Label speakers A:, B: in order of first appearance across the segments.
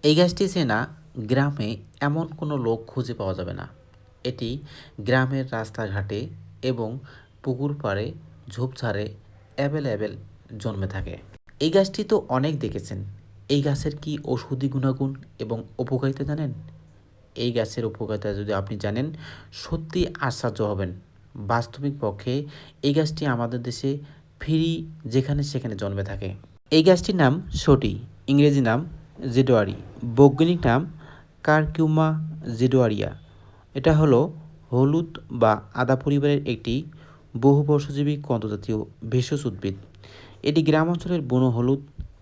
A: এই গাছটি চেনা গ্রামে এমন কোনো লোক খুঁজে পাওয়া যাবে না। এটি গ্রামের রাস্তাঘাটে এবং পুকুর পাড়ে ঝোপঝাড়ে অ্যাভেলেবেল জন্মে থাকে। এই গাছটি তো অনেক দেখেছেন। এই গাছের কি ঔষধি গুণাগুণ এবং উপকারিতা জানেন? এই গাছের উপকারিতা যদি আপনি জানেন, সত্যি আশ্চর্য হবেন। বাস্তবিক পক্ষে এই গাছটি আমাদের দেশে ফ্রি যেখানে সেখানে জন্মে থাকে। এই গাছটির নাম শটি, ইংরেজি নাম জেডোয়ারি, বৈজ্ঞানিক নাম কারকিউমা জেডোয়ারিয়া। এটা হলো হলুদ বা আদা পরিবারের একটি বহুবর্ষজীবী কন্টজাতীয় ভেষজ উদ্ভিদ। এটি গ্রাম অঞ্চলের বন হলুদ,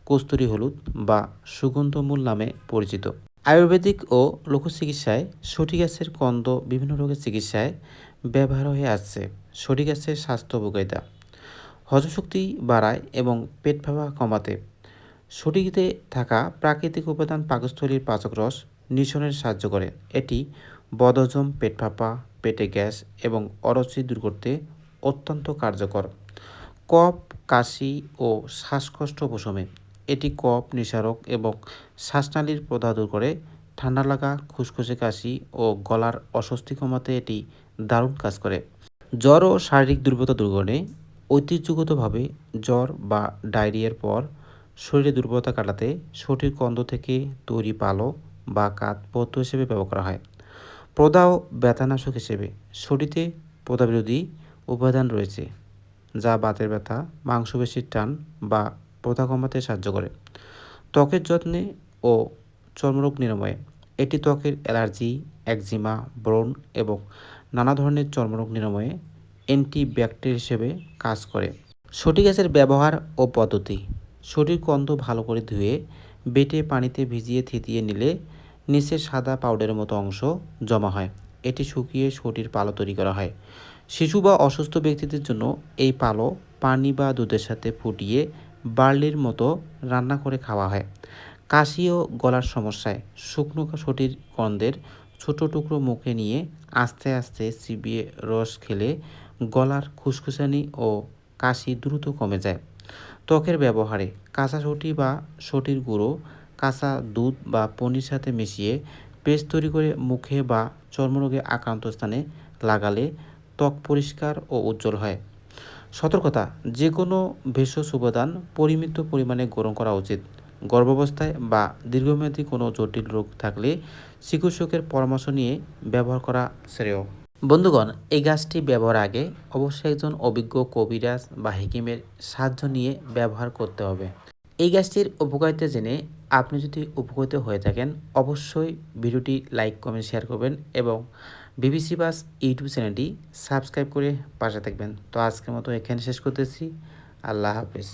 A: কস্তুরী হলুদ বা সুগন্ধমূল নামে পরিচিত। আয়ুর্বেদিক ও লোকচিকিৎসায় শটি গাছের কন্দ বিভিন্ন রোগের চিকিৎসায় ব্যবহার হয়ে আসছে। শটি গাছের স্বাস্থ্য উপকারিতা: হজমশক্তি বাড়ায় এবং পেট ফাঁপা কমাতে। শটিতে থাকা প্রাকৃতিক উপাদান পাকস্থলীর পাচক রস নিঃসরণে সাহায্য করে। এটি বদহজম, পেট ফাঁপা, পেটে গ্যাস এবং অরুচি দূর করতে অত্যন্ত কার্যকর। কফ, কাশি ও শ্বাসকষ্ট উপশমে। এটি কফ নিঃসারক এবং শ্বাসনালীর প্রদাহ দূর করে। ঠান্ডা লাগা, খুসখুসে কাশি ও গলার অস্বস্তি কমাতে এটি দারুণ কাজ করে। জ্বর ও শারীরিক দুর্বলতা দূর করে। ঐতিহ্যগতভাবে জ্বর বা ডায়রিয়ার পর শরীরে দুর্বলতা কাটাতে শটির কন্দ থেকে তৈরি পালো বা কাত পথ্য হিসেবে ব্যবহার করা হয়। প্রদাহ ব্যথানাশক হিসেবে শটিতে প্রদাহবিরোধী উপাদান রয়েছে, যা বাতের ব্যথা, মাংসপেশির টান বা প্রদাহ কমাতে সাহায্য করে। ত্বকের যত্নে ও চর্মরোগ নিরাময়ে। এটি ত্বকের অ্যালার্জি, একজিমা, ব্রণ এবং নানা ধরনের চর্মরোগ নিরাময়ে অ্যান্টিব্যাকটেরিয়া হিসেবে কাজ করে। শটি গাছের ব্যবহার ও পদ্ধতি: শটির কন্দ ভালো করে ধুয়ে বেটে পানিতে ভিজিয়ে থিতিয়ে নিলে নিচে সাদা পাউডারের মতো অংশ জমা হয়। এটি শুকিয়ে শটির পালো তৈরি করা হয়। শিশু বা অসুস্থ ব্যক্তিদের জন্য এই পালো পানি বা দুধের সাথে ফুটিয়ে বার্লির মতো রান্না করে খাওয়া হয়। কাশি ও গলার সমস্যায় শুকনো শটির কন্দের ছোট টুকরো মুখে নিয়ে আস্তে আস্তে চিবিয়ে রস খেলে গলার খুসখুসানি ও কাশি দ্রুত কমে যায়। ত্বকের ব্যবহারে: কাঁচা শটি বা শটির গুঁড়ো কাঁচা দুধ বা পনির সাথে মিশিয়ে পেস্ট তৈরি করে মুখে বা চর্মরোগে আক্রান্ত স্থানে লাগালে ত্বক পরিষ্কার ও উজ্জ্বল হয়। সতর্কতা: যে কোনো ভেষজ উপাদান পরিমিত পরিমাণে গ্রহণ করা উচিত। গর্ভাবস্থায় বা দীর্ঘমেয়াদী কোনো জটিল রোগ থাকলে চিকিৎসকের পরামর্শ নিয়ে ব্যবহার করা শ্রেয়। বন্ধুগণ, এই গাছটি ব্যবহার আগে অবশ্যই একজন অভিজ্ঞ কবিরাজ বা হেকিমের সাহায্য নিয়ে ব্যবহার করতে হবে। এই গাছটির উপকারিতা জেনে আপনি যদি উপকৃত হয়ে থাকেন, অবশ্যই ভিডিওটি লাইক, কমেন্ট, শেয়ার করবেন এবং বিবিসি বাস ইউটিউব চ্যানেলটি সাবস্ক্রাইব করে পাশে থাকবেন। তো আজকের মতো এখানে শেষ করতেছি। আল্লাহ হাফেজ।